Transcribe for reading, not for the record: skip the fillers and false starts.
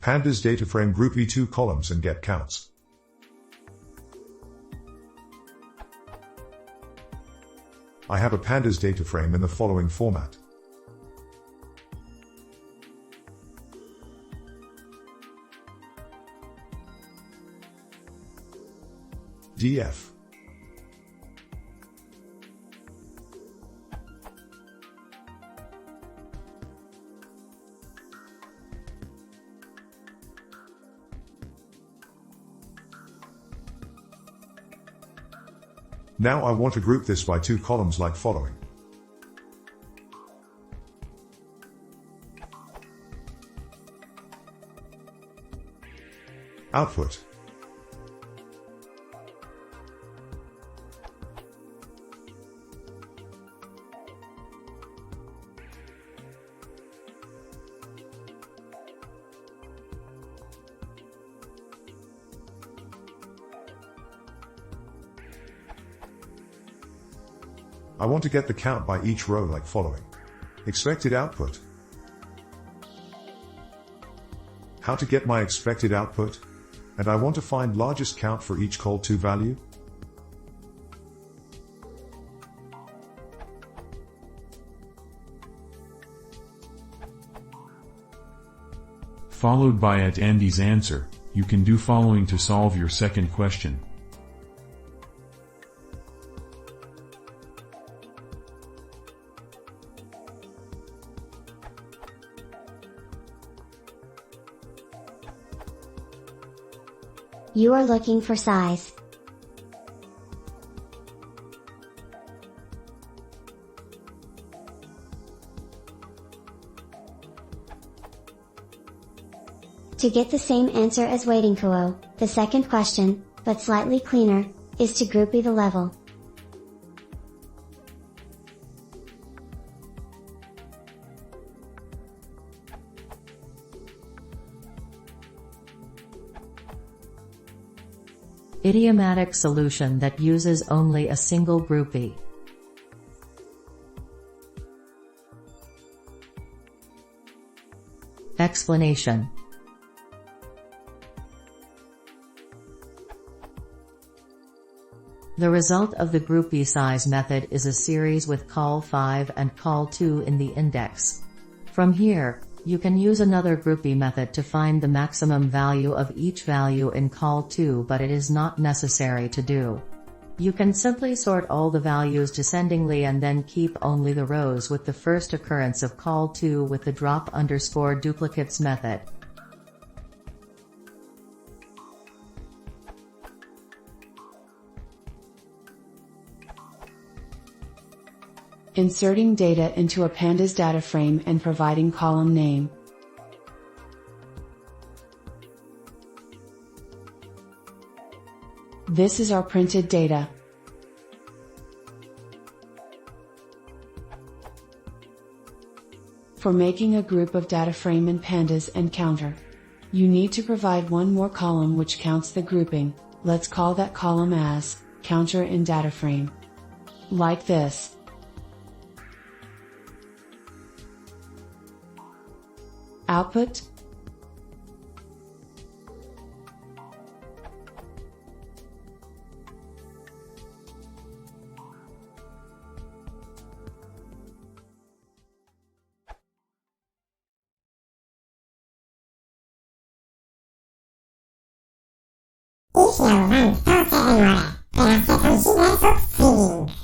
Pandas DataFrame Groupby 2 columns and get counts. I have a Pandas data frame in the following format. df. Now I want to group this by 2 columns like following. Output. I want to get the count by each row like following. Expected output. How to get my expected output? And I want to find largest count for each call2 value. Followed by @Andy's answer. You can do following to solve your second question. You are looking for size. To get the same answer as waiting co, the second question, but slightly cleaner, is to groupby the level. Idiomatic solution that uses only a single groupby. Explanation. The result of the groupby size method is a series with call5 and call2 in the index. From here, you can use another groupby method to find the maximum value of each value in call2, but it is not necessary to do. You can simply sort all the values descendingly and then keep only the rows with the first occurrence of call2 with the drop_duplicates method. Inserting data into a Pandas data frame and providing column name. This is our printed data. For making a group of data frame in Pandas and counter, you need to provide one more column which counts the grouping. Let's call that column as counter in data frame. Like this. Output. Ich glaube, man, das wäre, wenn das jetzt ein China so fliegen.